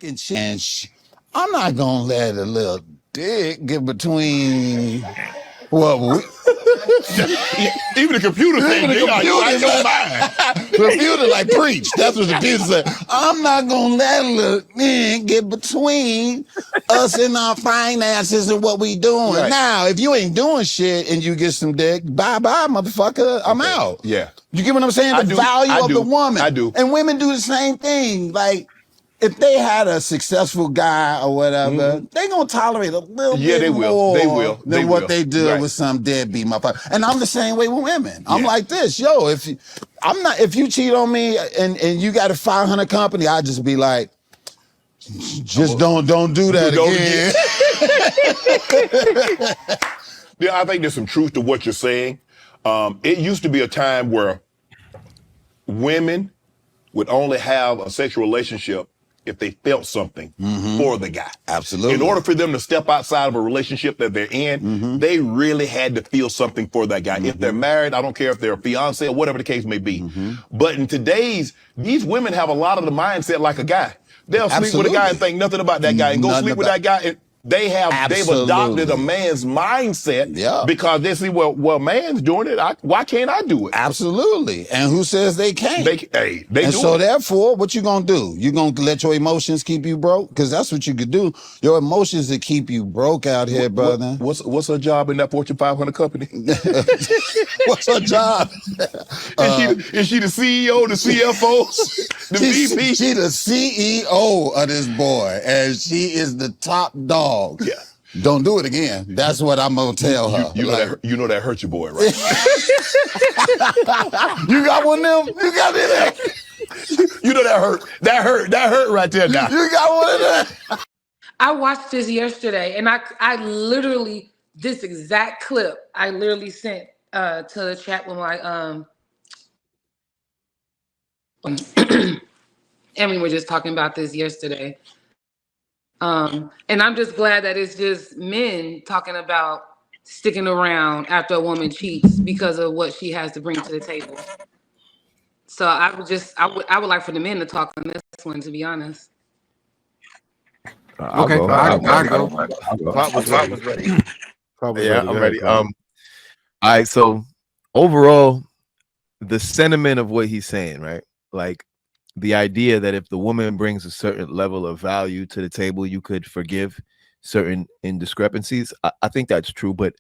and shit. And I'm not gonna let a little dick get between. Well, even the computer said, computer like preach. That's what the computer said. I'm not gonna let a little man get between us and our finances and what we doing. Right. Now, if you ain't doing shit and you get some dick, bye, motherfucker. I'm out. Yeah. You get what I'm saying? The value of the woman. I do. And women do the same thing. Like, if they had a successful guy or whatever, they gonna tolerate a little bit more than what they do with some deadbeat motherfucker. And I'm the same way with women. I'm like this, yo. If you cheat on me and you got a 500 company, I just be like, just don't do that again. Yeah, I think there's some truth to what you're saying. It used to be a time where women would only have a sexual relationship if they felt something for the guy. Absolutely. In order for them to step outside of a relationship that they're in, they really had to feel something for that guy. If they're married, I don't care if they're a fiance or whatever the case may be. But in these women have a lot of the mindset like a guy. They'll sleep with a guy and think nothing about that guy and go sleep with that guy. And they've adopted a man's mindset because they see, well, man's doing it. Why can't I do it? Absolutely. And who says they can't? They and do so it. Therefore, what you gonna do? You gonna let your emotions keep you broke? Because that's what you could do. Your emotions that keep you broke out here, brother. What's her job in that Fortune 500 company? What's her job? Is she the CEO, the CFO, the VP? She the CEO of this boy, and she is the top dog. Yeah. Don't do it again. That's what I'm gonna tell her. You know that hurt your boy, right? You got one of them? You got it. You know that hurt. That hurt right there now. You got one of them. I watched this yesterday, and I literally, this exact clip, I literally sent to the chat with my and we were just talking about this yesterday. And I'm just glad that it's just men talking about sticking around after a woman cheats because of what she has to bring to the table. So I would like for the men to talk on this one, to be honest. Okay, I'll go. Pop was ready. Yeah, I'm ready. All right, so overall, the sentiment of what he's saying, right? Like the idea that if the woman brings a certain level of value to the table, you could forgive certain indiscrepancies. I think that's true, but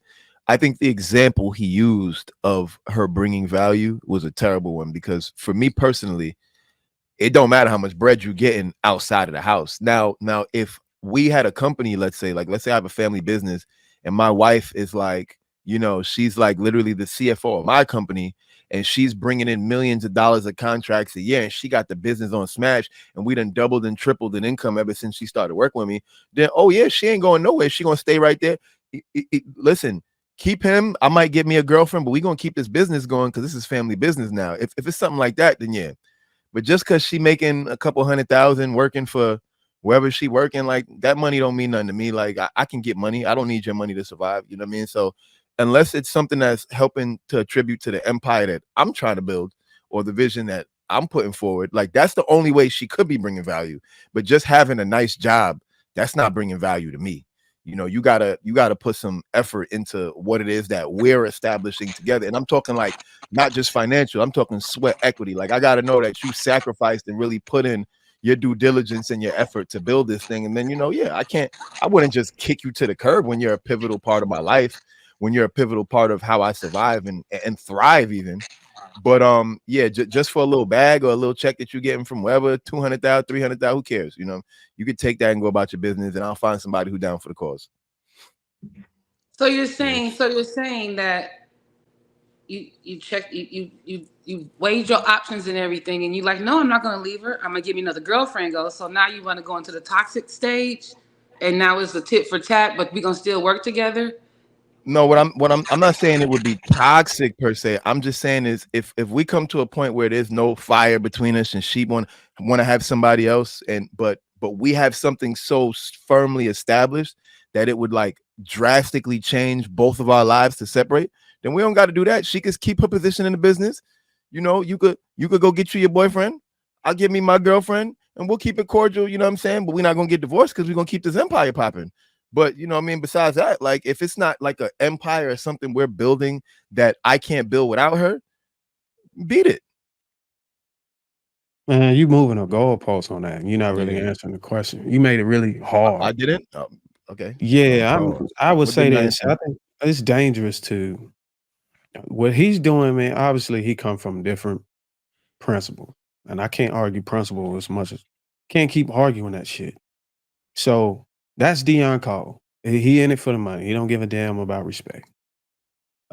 I think the example he used of her bringing value was a terrible one, because for me personally, it don't matter how much bread you're getting outside of the house. Now, if we had a company, let's say I have a family business and my wife is like, she's like literally the CFO of my company, and she's bringing in millions of dollars of contracts a year, and she got the business on smash, and we done doubled and tripled in income ever since she started working with me, then, oh yeah, she ain't going nowhere. She gonna stay right there. Listen, keep him. I might get me a girlfriend, but we gonna keep this business going because this is family business now. If it's something like that, then yeah. But just because she making a couple $100,000 working for wherever she working, like that money don't mean nothing to me. Like I can get money. I don't need your money to survive. You know what I mean? So unless it's something that's helping to attribute to the empire that I'm trying to build or the vision that I'm putting forward, like that's the only way she could be bringing value. But just having a nice job, that's not bringing value to me. You gotta put some effort into what it is that we're establishing together. And I'm talking like not just financial, I'm talking sweat equity. Like I gotta know that you sacrificed and really put in your due diligence and your effort to build this thing. And then, I wouldn't just kick you to the curb when you're a pivotal part of my life, when you're a pivotal part of how I survive and thrive even. But just for a little bag or a little check that you're getting from wherever, 200,000, 300,000, who cares? You could take that and go about your business, and I'll find somebody who's down for the cause. So you're saying that you check, you weighed your options and everything, and you're like, no, I'm not going to leave her. I'm going to give me another girlfriend. So now you want to go into the toxic stage, and now it's a tit for tat, but we're going to still work together. No, I'm not saying it would be toxic per se. I'm just saying is if we come to a point where there's no fire between us and she want to have somebody else, but we have something so firmly established that it would like drastically change both of our lives to separate, then we don't got to do that. She could keep her position in the business. You could go get you your boyfriend. I'll give me my girlfriend. and we'll keep it cordial, you know what I'm saying? But we're not gonna get divorced because we're gonna keep this empire popping. But you know what I mean, besides that, like if it's not like an empire or something we're building that I can't build without her, beat it. Man, you moving a goalpost on that. You're not really answering the question. You made it really hard. I didn't. Okay. Yeah, I would say this. I think it's dangerous to what he's doing, man. Obviously, he come from different principle, and I can't argue principle as much as can't keep arguing that shit. So that's Deon Cole. He in it for the money. He don't give a damn about respect.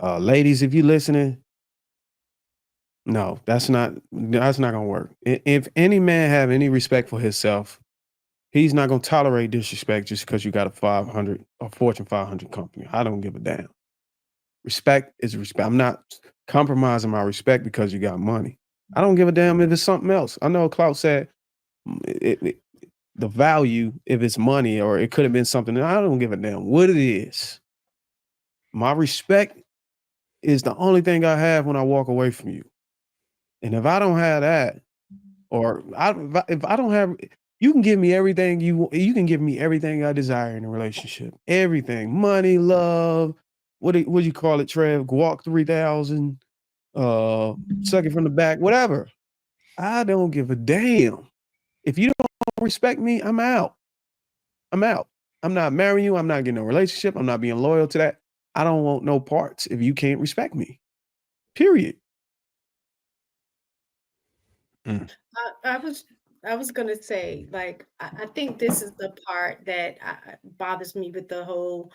Ladies, if you listening, no, that's not gonna work. If any man have any respect for himself, he's not gonna tolerate disrespect just because you got a Fortune 500 company. I don't give a damn. Respect is respect. I'm not compromising my respect because you got money. I don't give a damn if it's something else. I know Klaus said the value, if it's money or it could have been something. I don't give a damn what it is. My respect is the only thing I have when I walk away from you. And if I don't have that, or if I don't have, you can give me everything you can give me everything I desire in a relationship. Everything, money, love. What do you call it, Trev? Walk 3,000, suck it from the back, whatever. I don't give a damn. If you don't respect me, I'm out. I'm out. I'm not marrying you. I'm not getting a relationship. I'm not being loyal to that. I don't want no parts if you can't respect me. Period. I was gonna say, like, I think this is the part that bothers me with the whole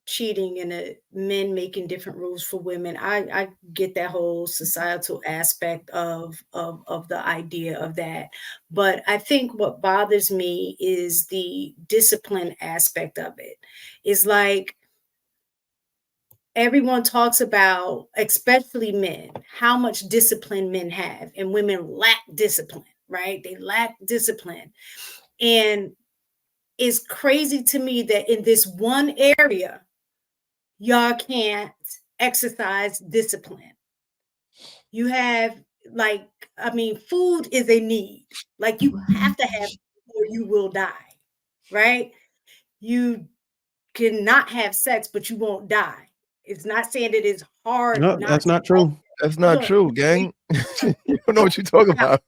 cheating and the men making different rules for women. I get that whole societal aspect of the idea of that, but I think what bothers me is the discipline aspect of it. Is like everyone talks about, especially men, how much discipline men have, and women lack discipline, right? They lack discipline. And it's crazy to me that in this one area, y'all can't exercise discipline. You have, like, I mean, food is a need. Like, you have to have food or you will die, right? You cannot have sex, but you won't die. It's not saying that it's hard. No, that's not true. That's not true, gang. You don't know what you're talking about.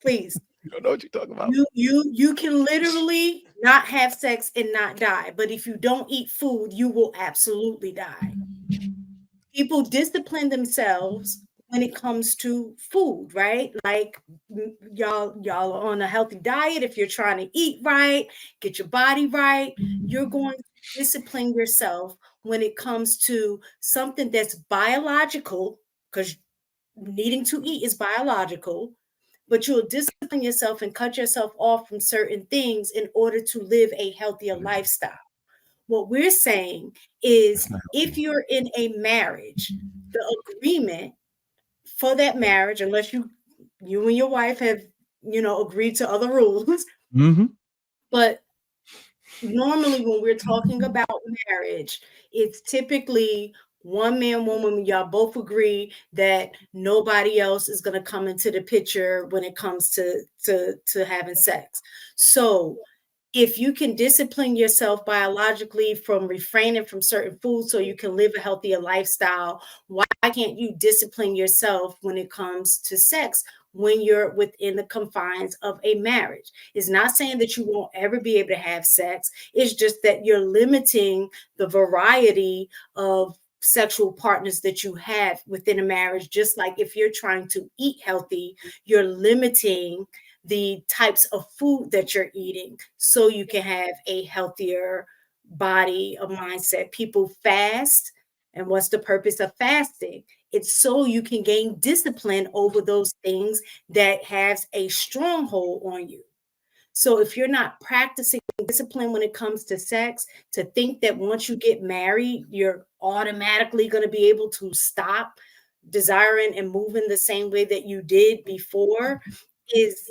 Please. You don't know what you're talking about. You can literally not have sex and not die, but if you don't eat food, you will absolutely die. People discipline themselves when it comes to food, right? Like y'all are on a healthy diet. If you're trying to eat right, get your body right, you're going to discipline yourself when it comes to something that's biological, because needing to eat is biological, but you'll discipline yourself and cut yourself off from certain things in order to live a healthier lifestyle. What we're saying is if you're in a marriage, the agreement for that marriage, unless you and your wife have, agreed to other rules. Mm-hmm. But normally when we're talking about marriage, it's typically one man, one woman. Y'all both agree that nobody else is going to come into the picture when it comes to having sex. So if you can discipline yourself biologically from refraining from certain foods so you can live a healthier lifestyle, why can't you discipline yourself when it comes to sex when you're within the confines of a marriage? It's not saying that you won't ever be able to have sex. It's just that you're limiting the variety of sexual partners that you have within a marriage. Just like if you're trying to eat healthy, you're limiting the types of food that you're eating so you can have a healthier body, a mindset. People fast. And what's the purpose of fasting? It's so you can gain discipline over those things that has a stronghold on you. So if you're not practicing discipline when it comes to sex, to think that once you get married, you're automatically going to be able to stop desiring and moving the same way that you did before is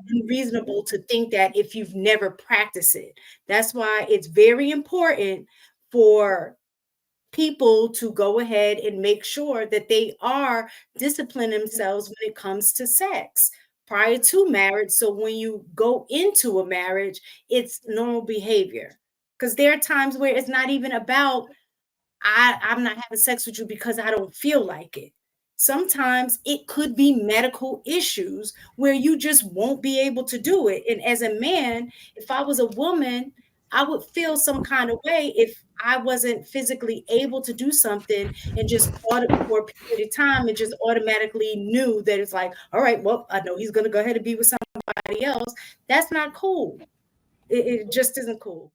unreasonable to think that if you've never practiced it. That's why it's very important for people to go ahead and make sure that they are disciplining themselves when it comes to sex. prior to marriage. So when you go into a marriage, it's normal behavior. Because there are times where it's not even about, I'm not having sex with you because I don't feel like it. Sometimes it could be medical issues where you just won't be able to do it. And as a man, if I was a woman, I would feel some kind of way if I wasn't physically able to do something and just for a period of time and just automatically knew that it's like, all right, well, I know he's going to go ahead and be with somebody else. That's not cool. It just isn't cool.